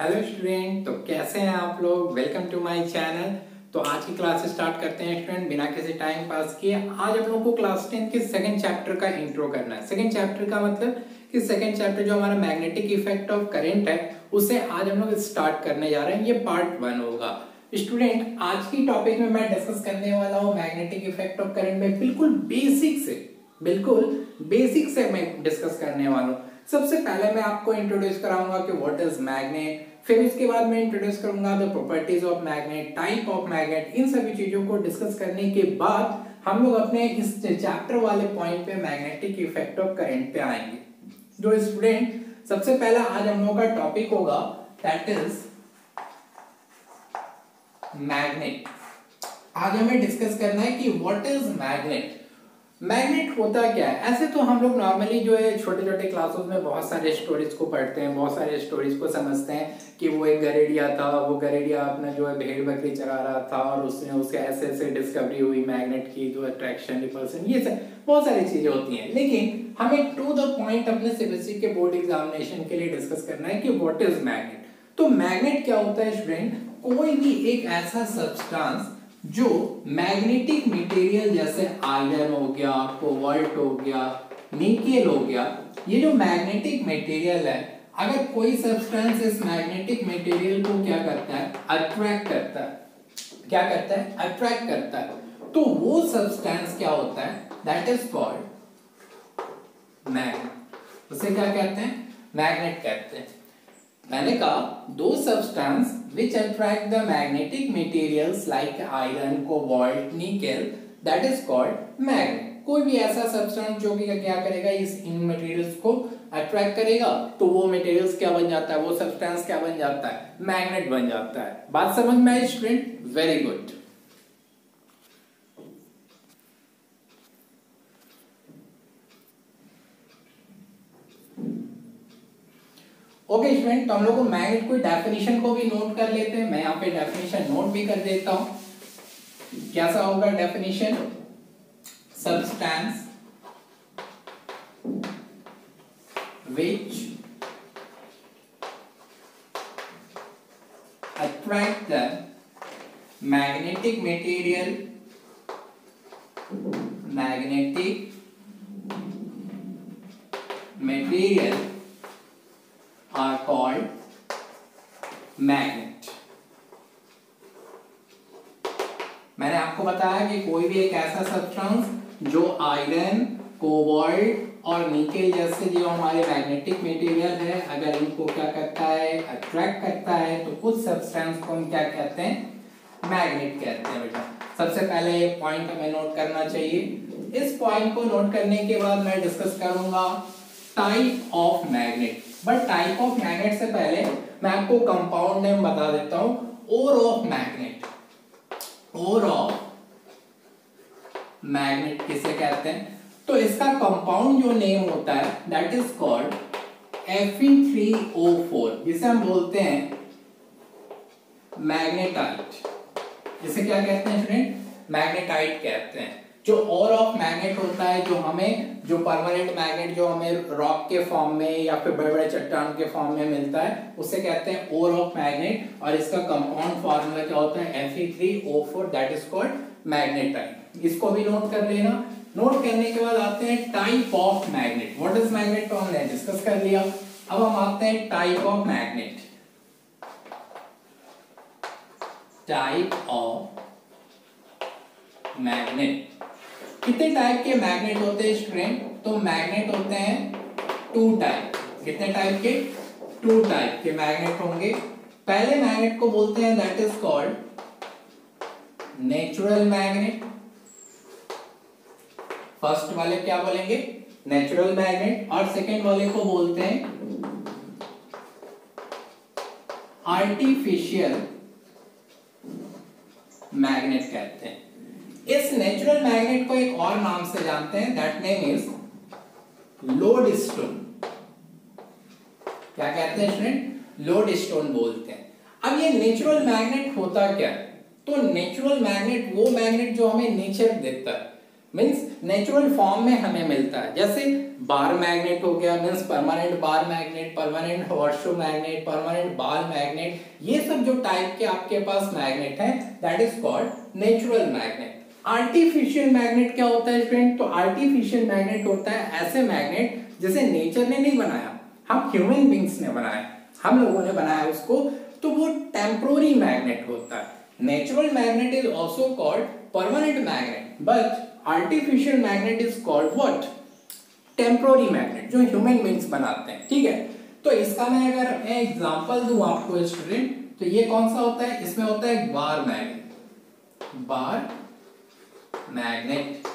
Hello student, तो कैसे हैं आप लोग। Welcome to my channel. तो आज की क्लास स्टार्ट करते हैं स्टूडेंट, बिना किसी टाइम पास किए। आज हम लोग को क्लास 10 के सेकंड चैप्टर का इंट्रो करना है। सेकंड चैप्टर का मतलब कि सेकंड चैप्टर जो हमारा मैग्नेटिक इफेक्ट ऑफ करंट है, उसे आज हम लोग स्टार्ट करने जा रहे हैं। ये पार्ट 1 होगा। स्टूडेंट, आज की टॉपिक में मैं डिस्कस करने वाला हूँ मैग्नेटिक इफेक्ट ऑफ करंट में बिल्कुल बेसिक से मैं डिस्कस करने वाला हूँ। सबसे पहले मैं आपको इंट्रोड्यूस कराऊंगा कि व्हाट इज मैग्नेट, फिर उसके बाद मैं इंट्रोड्यूस करूंगा the properties of magnet, type of magnet. इन सभी चीजों को डिस्कस करने के बाद हम लोग अपने इस चैप्टर वाले पॉइंट पे मैग्नेटिक इफेक्ट ऑफ करंट पे आएंगे। जो स्टूडेंट, सबसे पहला आज हम लोग का टॉपिक होगा दैट इज मैग्नेट। आज हमें डिस्कस करना है कि व्हाट इज मैग्नेट। मैग्नेट होता क्या है। ऐसे तो हम लोग नॉर्मली जो है छोटे छोटे क्लासेस में बहुत सारे स्टोरीज को पढ़ते हैं, बहुत सारे स्टोरीज को समझते हैं कि वो एक गरेडिया था, वो गरेडिया अपना जो है भेड़ बकरी चरा रहा था और उसके ऐसे ऐसे डिस्कवरी हुई मैग्नेट की, जो अट्रैक्शन रिपल्सन, ये सब बहुत सारी चीजें होती हैं। लेकिन हमें टू द पॉइंट अपने सीबीएसई के बोर्ड एग्जामिनेशन के लिए डिस्कस करना है कि व्हाट इज मैग्नेट। तो मैग्नेट क्या होता है स्टूडेंट, कोई भी एक ऐसा सब्सटेंस जो मैग्नेटिक मटेरियल जैसे आयरन हो गया, कोबाल्ट हो गया, निकेल हो गया, ये जो मैग्नेटिक मटेरियल है, अगर कोई सब्सटेंस इस मैग्नेटिक मटेरियल को क्या करता है, अट्रैक्ट करता है, क्या करता है, अट्रैक्ट करता है, तो वो सब्सटेंस क्या होता है, दैट इज कॉल्ड मैग्नेट। उसे क्या कहते हैं, मैग्नेट कहते हैं। मैंने कहा दो substance which attract the magnetic materials like iron, cobalt, nickel, that is called magnet। कोई भी ऐसा सब्सटेंस जो कि क्या करेगा, इन मटेरियल्स को अट्रैक्ट करेगा, तो वो मटेरियल्स क्या बन जाता है, वो सब्सटेंस क्या बन जाता है, मैग्नेट बन जाता है। बात समझ में आई student? Very good. Okay student, तो हम लोग को मैग्नेट कोई डेफिनेशन को भी नोट कर लेते हैं। मैं यहाँ पे डेफिनेशन नोट भी कर देता हूं। कैसा होगा definition, substance which attract the magnetic material are called magnet। मैंने आपको बताया कि कोई भी एक ऐसा सब्सटेंस जो आयरन, कोबाल्ट और निकेल जैसे जो हमारे मैग्नेटिक मटेरियल है, अगर इनको क्या करता है, अट्रैक्ट करता है, तो उस सब्सटेंस को हम क्या कहते हैं, मैग्नेट कहते हैं। बेटा सबसे पहले ये पॉइंट हमें नोट करना चाहिए। इस पॉइंट को नोट करने के बाद मैं डिस्कस करूंगा type of magnet. But type of magnet से पहले मैं आपको कंपाउंड नेम बता देता हूं, ore of magnet. Ore of magnet किसे कहते हैं, तो इसका कंपाउंड जो नेम होता है दैट इज कॉल्ड Fe3O4, जिसे हम बोलते हैं मैग्नेटाइट। जिसे क्या कहते हैं स्टूडेंट, मैग्नेटाइट कहते हैं। जो ओर ऑफ मैग्नेट होता है, जो हमें जो परमानेंट मैग्नेट जो हमें रॉक के फॉर्म में या फिर बड़े बड़े चट्टान के फॉर्म में मिलता है, उसे कहते हैं ओर ऑफ मैग्नेट। और इसका कंपाउंड फार्मूला क्या होता है, Fe3O4, that is called magnetite. इसको भी नोट कर लेना। नोट करने के बाद आते हैं type of magnet. What is magnet तो हमने डिस्कस कर लिया। अब हम आते हैं type of magnet. Type of magnet, कितने टाइप के मैग्नेट होते हैं स्टूडेंट, तो मैग्नेट होते हैं 2 टाइप। कितने टाइप के, 2 टाइप के मैग्नेट होंगे। पहले मैग्नेट को बोलते हैं that is called natural magnet. First वाले क्या बोलेंगे, नेचुरल मैग्नेट। और सेकेंड वाले को बोलते हैं आर्टिफिशियल मैग्नेट कहते हैं। इस नेचुरल मैग्नेट को एक और नाम से जानते हैं, दैट नेम इज लोडस्टोन। क्या कहते हैं स्टूडेंट, लोडस्टोन बोलते हैं। अब ये नेचुरल मैग्नेट होता क्या है, तो नेचुरल मैग्नेट वो मैग्नेट जो हमें नेचर देता है, मींस नेचुरल फॉर्म में हमें मिलता है। जैसे बार मैग्नेट हो गया, means permanent bar magnet, permanent horseshoe magnet, permanent ball magnet, ये सब जो टाइप के आपके पास मैग्नेट है that is called natural magnet. Artificial magnet क्या होता है स्टूडेंट? तो आर्टिफिशियल मैग्नेट होता है ऐसे मैग्नेट जिसे नेचर ने नहीं बनाया, हम ह्यूमन बींग्स ने बनाया, हम लोगों ने बनाया उसको, तो वो टेम्पोररी मैग्नेट होता है। Natural magnet is also called permanent magnet, but artificial magnet is called what? Temporary magnet, जो ह्यूमन बींग्स बनाते हैं। ठीक है, तो इसका मैं अगर एग्जांपल दूं आपको स्टूडेंट, तो ये कौन सा होता है? इसमें होता है बार मैग्नेट, बार मैग्नेट।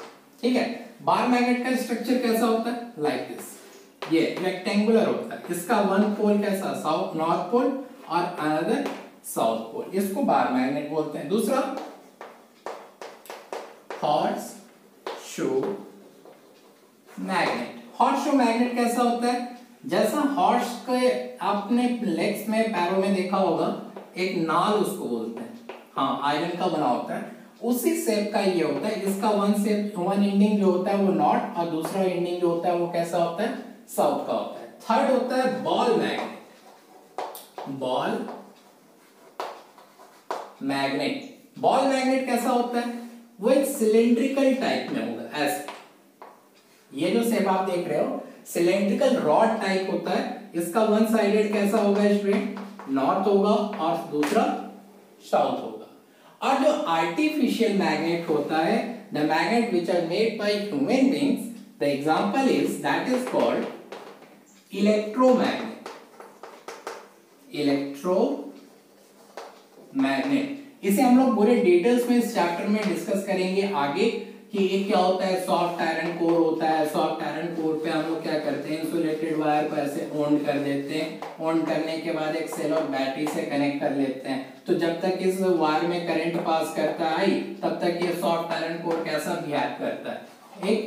ठीक है, बार मैग्नेट का स्ट्रक्चर कैसा होता है? लाइक दिस, ये रेक्टेंगुलर होता है। इसका वन पोल कैसा? साउथ नॉर्थ पोल और अनदर साउथ पोल, इसको बार मैग्नेट बोलते हैं। दूसरा horse shoe magnet. Horse shoe magnet कैसा होता है? जैसा हॉर्स के आपने लेग्स में, पैरों में देखा होगा, एक नाल उसको बोलते हैं, हाँ आयरन का बना होता है, उसी शेप का ये होता है। इसका वन एंडिंग जो होता है वो नॉर्थ और दूसरा एंडिंग जो होता है वो कैसा होता है? साउथ का होता है। थर्ड होता है ball magnet. Ball magnet, ball magnet कैसा होता है? वो एक सिलेंड्रिकल टाइप में होगा, ऐसे। ये जो शेप आप देख रहे हो सिलेंड्रिकल रॉड टाइप होता है। इसका वन साइडेड कैसा होगा स्टूडेंट? नॉर्थ होगा और दूसरा साउथ होगा। और जो आर्टिफिशियल मैग्नेट होता है, the magnet which are made by human beings, the example is that is called electromagnet. Electromagnet, इसे हम लोग पूरे डिटेल्स में इस चैप्टर में डिस्कस करेंगे आगे कि ये क्या होता है। सॉफ्ट आयरन कोर होता है, सॉफ्ट आयरन कोर पे हम लोग क्या करते हैं? इंसुलेटेड वायर को ऐसे ऑन कर देते हैं, ऑन करने के बाद एक सेल और बैटरी से कनेक्ट कर लेते हैं। तो जब तक इस वायर में करंट पास करता है तब तक ये सॉफ्ट आयरन कोर कैसा बिहेव करता है? एक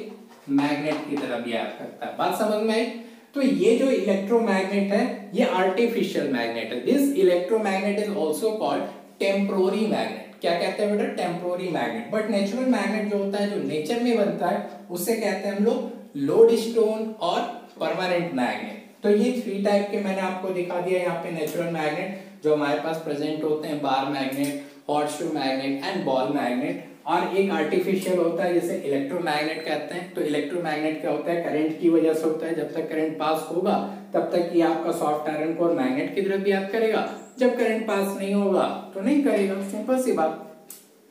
मैग्नेट की तरह बिहेव करता है। बात समझ में आई? तो ये जो इलेक्ट्रोमैग्नेट है ये आर्टिफिशियल मैग्नेट है। This electromagnet is also called temporary magnet. क्या कहते हैं बेटा? Temporary magnet. But natural magnet जो होता है, जो नेचर में बनता है, उससे कहते हैं हम लोग लोडस्टोन और परमानेंट मैग्नेट। तो ये थ्री टाइप के मैंने आपको दिखा दिया यहाँ पे नेचुरल मैग्नेट जो हमारे पास प्रेजेंट होते हैं, bar magnet, horseshoe magnet and ball magnet. और एक आर्टिफिशियल होता है जिसे इलेक्ट्रोमैग्नेट कहते हैं। तो इलेक्ट्रोमैग्नेट क्या होता है? करंट की वजह से होता है। जब तक करंट पास होगा तब तक ये आपका सॉफ्ट आयरन कोर मैग्नेट की तरफ बिहेव करेगा, जब करंट पास नहीं होगा तो नहीं करेगा, सिंपल सी बात।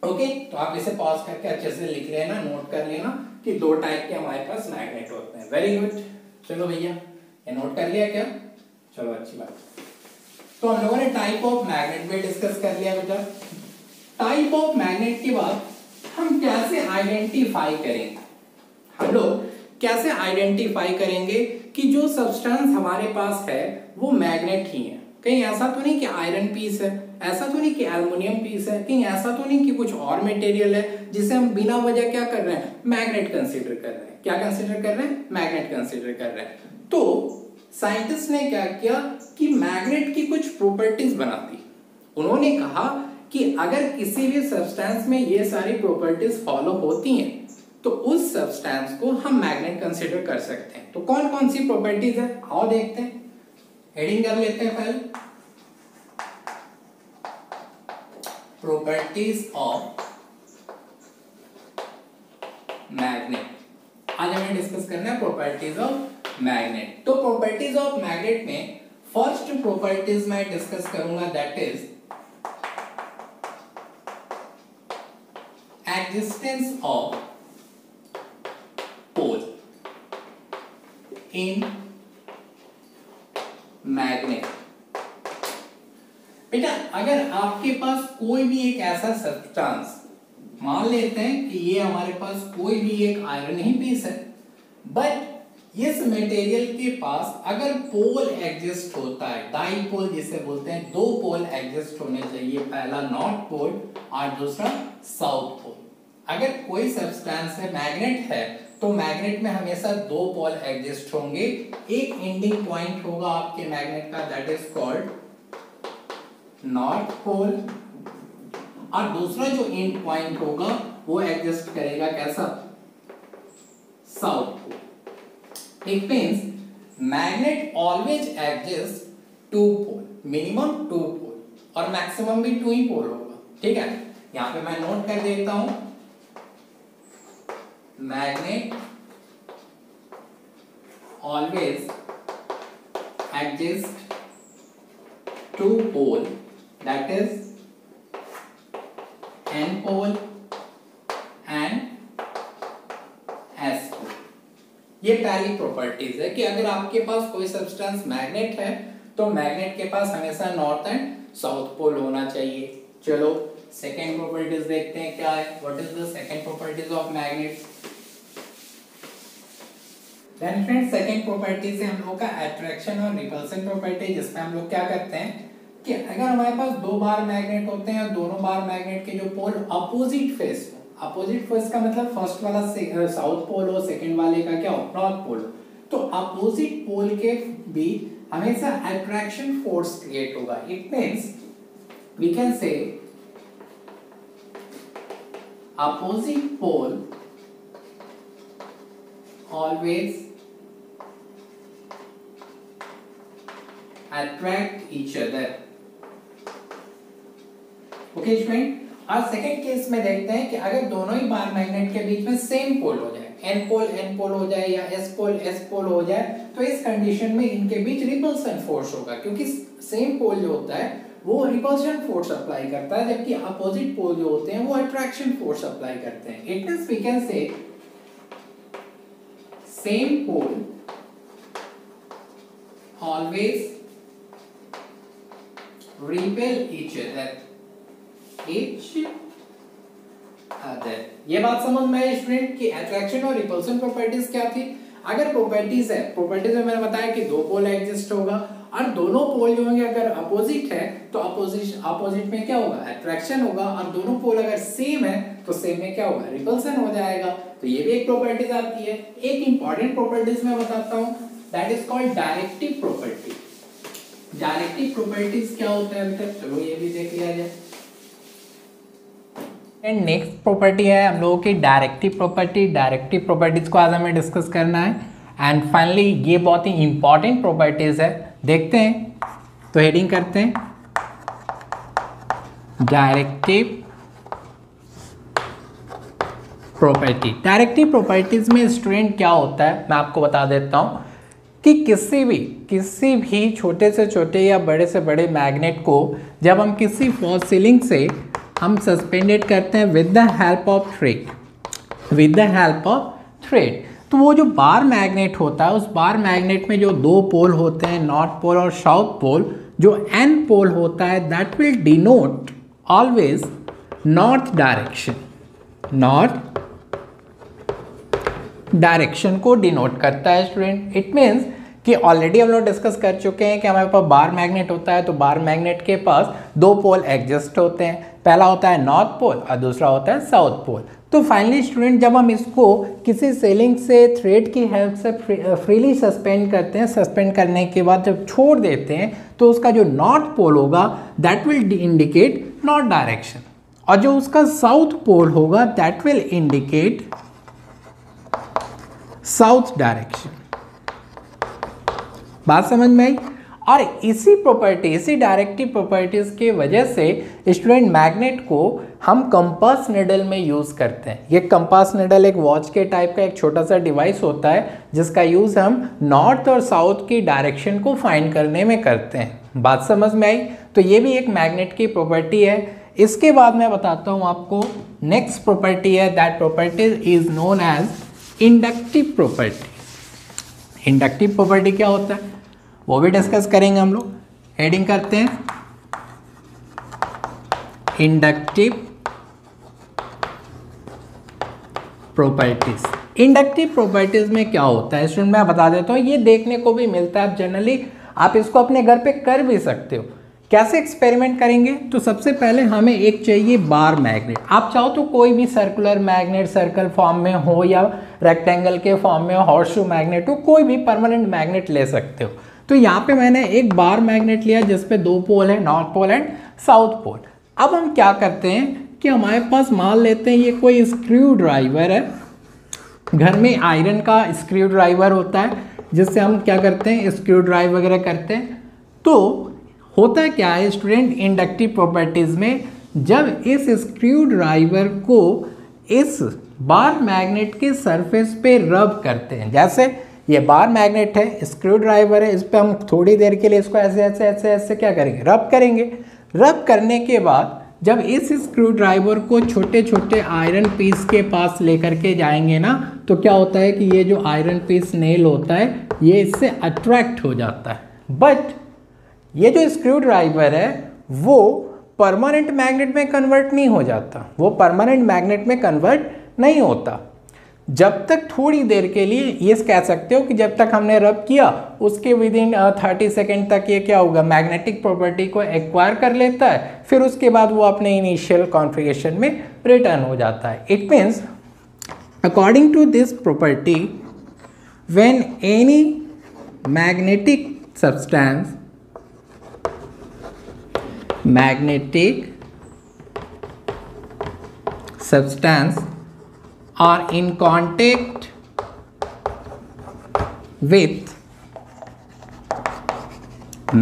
ओके, तो आप इसे पॉज करके अच्छे से लिख लेना, नोट कर लेना कि दो टाइप के हमारे पास मैग्नेट होते हैं। वेरी गुड, चलो भैया ये नोट कर लिया क्या? चलो अच्छी बात। तो हम लोगों ने टाइप ऑफ मैग्नेट भी डिस्कस कर लिया बेटा। टाइप ऑफ मैग्नेट के बाद हम कैसे आइडेंटिफाई करेंगे? हम लोग कैसे आइडेंटिफाई करेंगे कि जो सब्सटेंस हमारे पास है वो मैग्नेट ही है? कहीं ऐसा तो नहीं कि आयरन पीस है, ऐसा तो नहीं कि एल्युमिनियम पीस है, कहीं ऐसा तो नहीं कि कुछ और मटेरियल है जिसे हम बिना वजह क्या कर रहे हैं? मैग्नेट कंसीडर कर रहे हैं। क्या कंसीडर कर रहे हैं? मैग्नेट कंसीडर कर रहे हैं। तो साइंटिस्ट ने क्या किया कि मैग्नेट की कुछ प्रॉपर्टीज बना दी। उन्होंने कहा कि अगर किसी भी सब्सटेंस में ये सारी प्रॉपर्टीज फॉलो होती हैं तो उस सब्सटेंस को हम मैग्नेट कंसीडर कर सकते हैं। तो कौन कौन सी प्रॉपर्टीज है आओ देखते हैं, हेडिंग कर लेते हैं पहले। Properties of magnet. आज हमें डिस्कस करना है प्रॉपर्टीज ऑफ मैग्नेट। तो प्रॉपर्टीज ऑफ मैग्नेट में फर्स्ट प्रॉपर्टीज मैं डिस्कस करूंगा that is existence of pole in magnet। बेटा अगर आपके पास कोई भी एक ऐसा सब्सटेंस, मान लेते हैं कि ये हमारे पास कोई भी एक आयरन ही पीस है, बट इस मटेरियल के पास अगर पोल एग्जिस्ट होता है, डाइपोल जिसे बोलते हैं, दो पोल एग्जिस्ट होने चाहिए, पहला नॉर्थ पोल और दूसरा साउथ पोल। अगर कोई सब्सटेंस है मैग्नेट है तो मैग्नेट में हमेशा दो पोल एग्जिस्ट होंगे। एक एंडिंग पॉइंट होगा आपके मैग्नेट का that is called north pole और दूसरा जो एंड पॉइंट होगा वो एग्जिस्ट करेगा कैसा? South pole. It means magnet always exist two pole, minimum two pole और मैक्सिमम भी टू ही पोल होगा। ठीक है, यहां पे मैं नोट कर देता हूं, magnet always exist two pole, that is N pole and S pole। ये पहली प्रॉपर्टीज है कि अगर आपके पास कोई सब्सटेंस मैग्नेट है तो मैग्नेट के पास हमेशा नॉर्थ एंड साउथ पोल होना चाहिए। चलो सेकेंड प्रॉपर्टीज देखते हैं क्या है। What is the second properties of magnet? Then friends, second property से हम लोग का अट्रैक्शन और रिपल्शन प्रॉपर्टी, जिसमें हम लोग क्या करते हैं कि अगर हमारे पास दो बार मैग्नेट होते हैं और दोनों बार मैग्नेट के जो पोल अपोजिट फेस हो, अपोजिट फेस का मतलब फर्स्ट वाला साउथ पोल हो, सेकंड वाले का क्या हो, नॉर्थ पोल हो, तो अपोजिट पोल के बीच हमेशा अट्रैक्शन फोर्स क्रिएट होगा। It means we can say opposite pole always attract each other। Okay student, और सेकंड केस में देखते हैं कि अगर दोनों ही बार मैग्नेट के बीच में सेम पोल हो जाए, एन पोल हो जाए या एस पोल हो जाए, तो इस कंडीशन में इनके बीच रिपल्सन फोर्स होगा, क्योंकि सेम पोल जो होता है वो रिपल्सन फोर्स अप्लाई करता है, जबकि अपोजिट पोल जो होते हैं वो अट्रैक्शन फोर्स अप्लाई करते हैं। It means we can say same pole always repel each other। ये बात समझ में आई स्टूडेंट कि अट्रैक्शन और रिपल्सन प्रॉपर्टीज क्या थी? अगर प्रॉपर्टीज है, प्रॉपर्टीज में मैंने बताया कि दो पोल एग्जिस्ट होगा और दोनों पोल जो होंगे अगर अपोजिट है तो अपोजिट में क्या होगा, अट्रैक्शन होगा, और दोनों पोल अगर सेम है तो सेम में क्या होगा, रिपल्सन हो जाएगा। तो ये भी एक प्रॉपर्टीज आती है। एक इंपॉर्टेंट प्रॉपर्टीज मैं बताता हूँ, that is called directive property. Directive properties क्या होता है अभी तक, चलो ये भी देख लिया जाए। एंड नेक्स्ट प्रॉपर्टी है हम लोगों की डायरेक्टिव प्रॉपर्टी। डायरेक्टिव प्रॉपर्टीज को आज हमें डिस्कस करना है। एंड फाइनली ये बहुत ही इंपॉर्टेंट प्रॉपर्टीज है, देखते हैं। तो हेडिंग करते हैं डायरेक्टिव प्रॉपर्टी। डायरेक्टिव प्रॉपर्टीज में स्टूडेंट क्या होता है मैं आपको बता देता हूं कि किसी भी छोटे से छोटे या बड़े से बड़े मैग्नेट को जब हम किसी फॉल्स सीलिंग से हम सस्पेंडेड करते हैं with the help of thread, तो वो जो बार मैग्नेट होता है उस बार मैग्नेट में जो दो पोल होते हैं, नॉर्थ पोल और साउथ पोल, जो एन पोल होता है that will denote always north direction को डिनोट करता है स्टूडेंट। इट मीन्स कि ऑलरेडी हम लोग डिस्कस कर चुके हैं कि हमारे पास बार मैग्नेट होता है तो बार मैग्नेट के पास दो पोल एग्जिस्ट होते हैं, पहला होता है नॉर्थ पोल और दूसरा होता है साउथ पोल। तो फाइनली स्टूडेंट जब हम इसको किसी सेलिंग से थ्रेड की हेल्प से फ्रीली सस्पेंड करते हैं, सस्पेंड करने के बाद जब छोड़ देते हैं तो उसका जो नॉर्थ पोल होगा that will indicate north direction, और जो उसका साउथ पोल होगा that will indicate south direction. बात समझ में आई? और इसी डायरेक्टिव प्रॉपर्टीज की वजह से स्टूडेंट मैग्नेट को हम कंपास निडल में यूज करते हैं। ये कंपास निडल एक वॉच के टाइप का एक छोटा सा डिवाइस होता है जिसका यूज हम नॉर्थ और साउथ की डायरेक्शन को फाइंड करने में करते हैं। बात समझ में आई? तो ये भी एक मैग्नेट की प्रॉपर्टी है। इसके बाद मैं बताता हूँ आपको नेक्स्ट प्रॉपर्टी है, that property is known as inductive property. Inductive property क्या होता है वो भी डिस्कस करेंगे हम लोग। हेडिंग करते हैं इंडक्टिव प्रॉपर्टीज। इंडक्टिव प्रॉपर्टीज में क्या होता है स्टूडेंट मैं बता देता हूँ। ये देखने को भी मिलता है, जनरली आप इसको अपने घर पे कर भी सकते हो। कैसे एक्सपेरिमेंट करेंगे? तो सबसे पहले हमें एक चाहिए बार मैग्नेट। आप चाहो तो कोई भी सर्कुलर मैग्नेट सर्कल फॉर्म में हो या रेक्टेंगल के फॉर्म में हॉर्सशू मैग्नेट हो, कोई भी परमानेंट मैग्नेट ले सकते हो। तो यहाँ पे मैंने एक बार मैग्नेट लिया जिसपे दो पोल है, north pole and south pole. अब हम क्या करते हैं कि हमारे पास मान लेते हैं ये कोई स्क्रू ड्राइवर है घर में आयरन का स्क्रू ड्राइवर होता है जिससे हम क्या करते हैं, स्क्रू ड्राइव वगैरह करते हैं। तो होता क्या है स्टूडेंट, इंडक्टिव प्रॉपर्टीज में जब इस स्क्रू ड्राइवर को इस बार मैग्नेट के सरफेस पे रब करते हैं, जैसे ये बार मैग्नेट है, स्क्रू ड्राइवर है, इस पे हम थोड़ी देर के लिए इसको ऐसे ऐसे ऐसे ऐसे क्या करेंगे, रब करेंगे। रब करने के बाद जब इस स्क्रू ड्राइवर को छोटे छोटे आयरन पीस के पास लेकर के जाएंगे ना, तो क्या होता है कि ये जो आयरन पीस नेल होता है ये इससे अट्रैक्ट हो जाता है। बट ये जो स्क्रू ड्राइवर है वो परमानेंट मैग्नेट में कन्वर्ट नहीं हो जाता, वो परमानेंट मैग्नेट में कन्वर्ट नहीं होता। जब तक थोड़ी देर के लिए ये कह सकते हो कि जब तक हमने रब किया उसके विद इन 30 सेकेंड तक ये क्या होगा, मैग्नेटिक प्रॉपर्टी को एक्वायर कर लेता है, फिर उसके बाद वो अपने इनिशियल कॉन्फ़िगरेशन में रिटर्न हो जाता है। It means according to this property when any magnetic substance are in contact with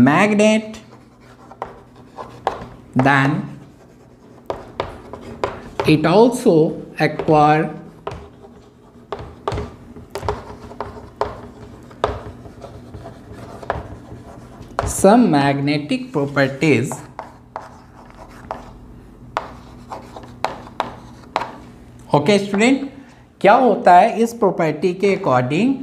magnet, then it also acquire some magnetic properties okay student, क्या होता है इस प्रॉपर्टी के अकॉर्डिंग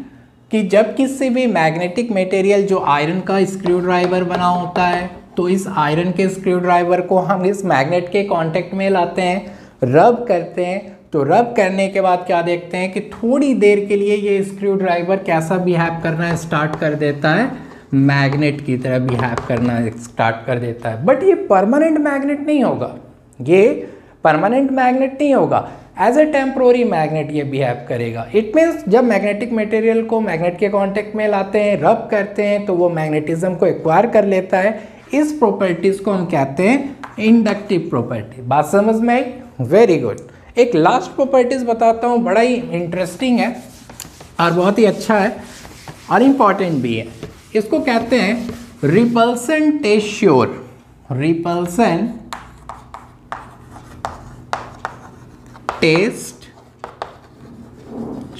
कि जब किसी भी मैग्नेटिक मटेरियल जो आयरन का स्क्रू ड्राइवर बना होता है, तो इस आयरन के स्क्रू ड्राइवर को हम इस मैग्नेट के कांटेक्ट में लाते हैं, रब करते हैं। तो रब करने के बाद क्या देखते हैं कि थोड़ी देर के लिए ये स्क्रू ड्राइवर कैसा बिहेव करना स्टार्ट कर देता है, मैग्नेट की तरह बिहेव करना स्टार्ट कर देता है। बट ये परमानेंट मैग्नेट नहीं होगा, ये परमानेंट मैग्नेट नहीं होगा, एज ए टेम्प्रोरी मैग्नेट ये बिहेव करेगा। इट मीन्स जब मैग्नेटिक मटेरियल को मैग्नेट के कांटेक्ट में लाते हैं, रब करते हैं, तो वो मैग्नेटिज्म को एक्वायर कर लेता है। इस प्रॉपर्टीज को हम कहते हैं इंडक्टिव प्रॉपर्टी। बात समझ में आई? Very good. एक लास्ट प्रॉपर्टीज बताता हूँ, बड़ा ही इंटरेस्टिंग है और बहुत ही अच्छा है और इम्पॉर्टेंट भी है। इसको कहते हैं repulsion test sure. Repulsion test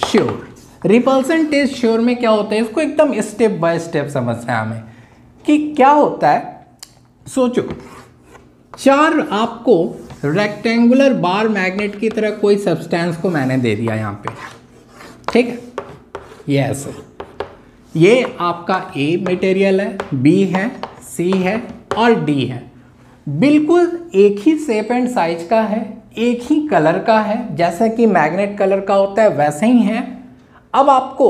sure. Repulsion test sure में क्या होता है, इसको एकदम स्टेप बाय स्टेप समझना है हमें कि क्या होता है। सोचो, चार आपको रेक्टेंगुलर बार मैग्नेट की तरह कोई सब्सटेंस को मैंने दे दिया यहाँ पे, ठीक है, ये ऐसे, ये आपका ए मटेरियल है, बी है, सी है और डी है। बिल्कुल एक ही शेप एंड साइज का है, एक ही कलर का है, जैसा कि मैग्नेट कलर का होता है वैसे ही है। अब आपको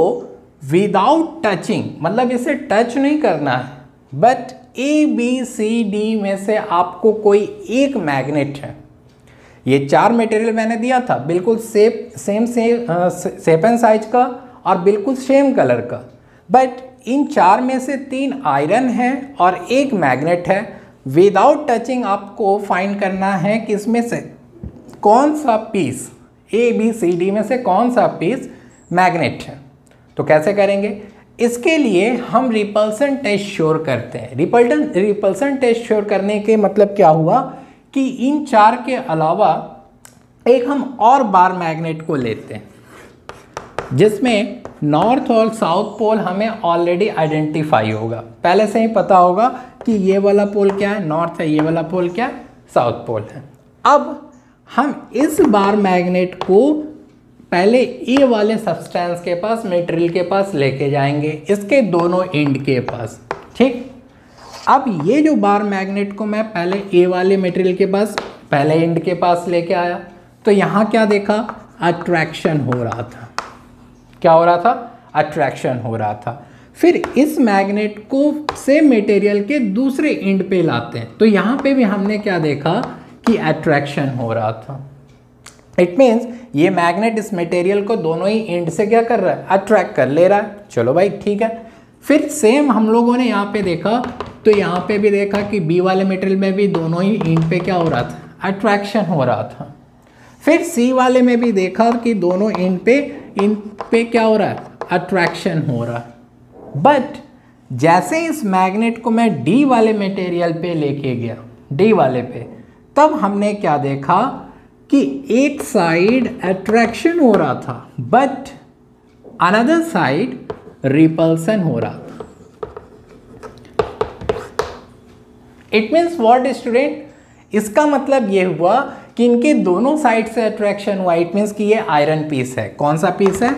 विदाउट टचिंग, मतलब इसे टच नहीं करना है, but A B C D में से आपको कोई एक मैग्नेट है। ये चार मटेरियल मैंने दिया था, बिल्कुल शेप एंड साइज का और बिल्कुल सेम कलर का, बट इन चार में से तीन आयरन है और एक मैग्नेट है। विदाउट टचिंग आपको फाइंड करना है कि इसमें से कौन सा piece, A B C D में से कौन सा पीस मैग्नेट है। तो कैसे करेंगे, इसके लिए हम रिपल्सन टेस्ट श्योर करते हैं। रिपल्सन टेस्ट श्योर करने के मतलब क्या हुआ कि इन चार के अलावा एक हम और बार मैग्नेट को लेते हैं जिसमें नॉर्थ और साउथ पोल हमें ऑलरेडी आइडेंटिफाई होगा, पहले से ही पता होगा कि ये वाला पोल क्या है, नॉर्थ है, ये वाला पोल क्या है, साउथ पोल है। अब हम इस बार मैग्नेट को पहले ए वाले सब्सटेंस के पास, मटेरियल के पास लेके जाएंगे, इसके दोनों एंड के पास, ठीक। अब ये जो बार मैग्नेट को मैं पहले ए वाले मटेरियल के पास, पहले एंड के पास लेके आया, तो यहाँ क्या देखा, अट्रैक्शन हो रहा था। क्या हो रहा था, अट्रैक्शन हो रहा था। फिर इस मैग्नेट को सेम मटेरियल के दूसरे एंड पे लाते हैं, तो यहाँ पे भी हमने क्या देखा कि अट्रैक्शन हो रहा था। इट मीन्स ये मैग्नेट इस मटेरियल को दोनों ही एंड से क्या कर रहा है, अट्रैक्ट कर ले रहा है। चलो भाई ठीक है। फिर सेम हम लोगों ने यहाँ पे देखा, तो यहाँ पे भी देखा कि बी वाले मटेरियल में भी दोनों ही एंड पे क्या हो रहा था, अट्रैक्शन हो रहा था। फिर सी वाले में भी देखा कि दोनों एंड पे इन पे क्या हो रहा है, अट्रैक्शन हो रहा है। बट जैसे इस मैग्नेट को मैं डी वाले मटेरियल पे लेके गया, डी वाले पे, तब हमने क्या देखा कि एक साइड अट्रैक्शन हो रहा था बट अनदर साइड रिपल्सन हो रहा था। इट मीन्स व्हाट स्टूडेंट, इसका मतलब ये हुआ कि इनके दोनों साइड से अट्रैक्शन हुआ। इट मीन्स कि ये आयरन पीस है। कौन सा पीस है,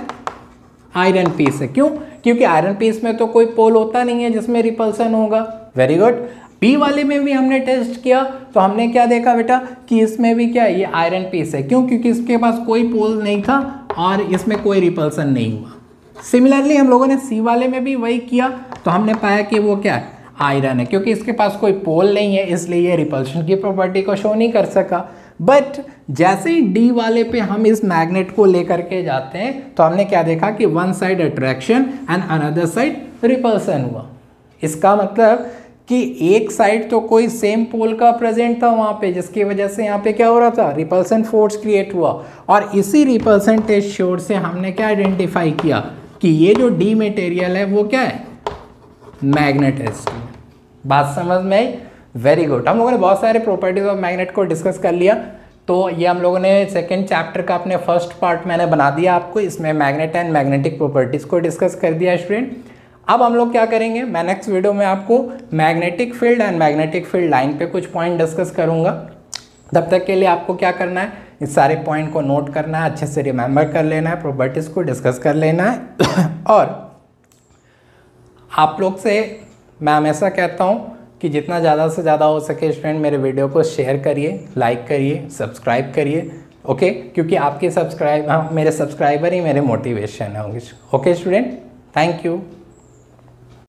आयरन पीस है। क्यों, क्योंकि आयरन पीस में तो कोई पोल होता नहीं है जिसमें रिपल्सन होगा। Very good. बी वाले में भी हमने टेस्ट किया तो हमने क्या देखा बेटा कि इसमें भी क्या, ये आयरन पीस है। क्यों, क्योंकि इसके पास कोई पोल नहीं था और इसमें कोई रिपल्सन नहीं हुआ। सिमिलरली हम लोगों ने सी वाले में भी वही किया तो हमने पाया कि वो क्या है, आयरन है। क्योंकि इसके पास कोई पोल नहीं है इसलिए ये रिपल्शन की प्रॉपर्टी को शो नहीं कर सका। बट जैसे ही डी वाले पे हम इस मैग्नेट को लेकर के जाते हैं तो हमने क्या देखा कि one side attraction and another side repulsion हुआ। इसका मतलब कि एक साइड तो कोई सेम पोल का प्रेजेंट था वहाँ पे, जिसकी वजह से यहाँ पे क्या हो रहा था, रिपल्सन फोर्स क्रिएट हुआ। और इसी रिपल्सन टेस्ट सोर्स से हमने क्या आइडेंटिफाई किया कि ये जो डी मटेरियल है वो क्या है, मैग्नेट है। बात समझ में आई? Very good. हम लोगों ने बहुत सारे प्रॉपर्टीज ऑफ मैग्नेट को डिस्कस कर लिया। तो ये हम लोगों ने सेकेंड चैप्टर का अपने फर्स्ट पार्ट मैंने बना दिया आपको। इसमें मैग्नेट एंड मैग्नेटिक प्रॉपर्टीज़ को डिस्कस कर दिया स्टूडेंट। अब हम लोग क्या करेंगे, मैं नेक्स्ट वीडियो में आपको magnetic field and magnetic field line पे कुछ पॉइंट डिस्कस करूंगा। तब तक के लिए आपको क्या करना है, इस सारे पॉइंट को नोट करना है, अच्छे से रिमेंबर कर लेना है, प्रॉपर्टीज़ को डिस्कस कर लेना है। और आप लोग से मैं हमेशा कहता हूँ कि जितना ज़्यादा से ज़्यादा हो सके स्टूडेंट मेरे वीडियो को शेयर करिए, लाइक करिए, सब्सक्राइब करिए। ओके, क्योंकि आपके मेरे सब्सक्राइबर ही मेरे मोटिवेशन है। Okay student, thank you.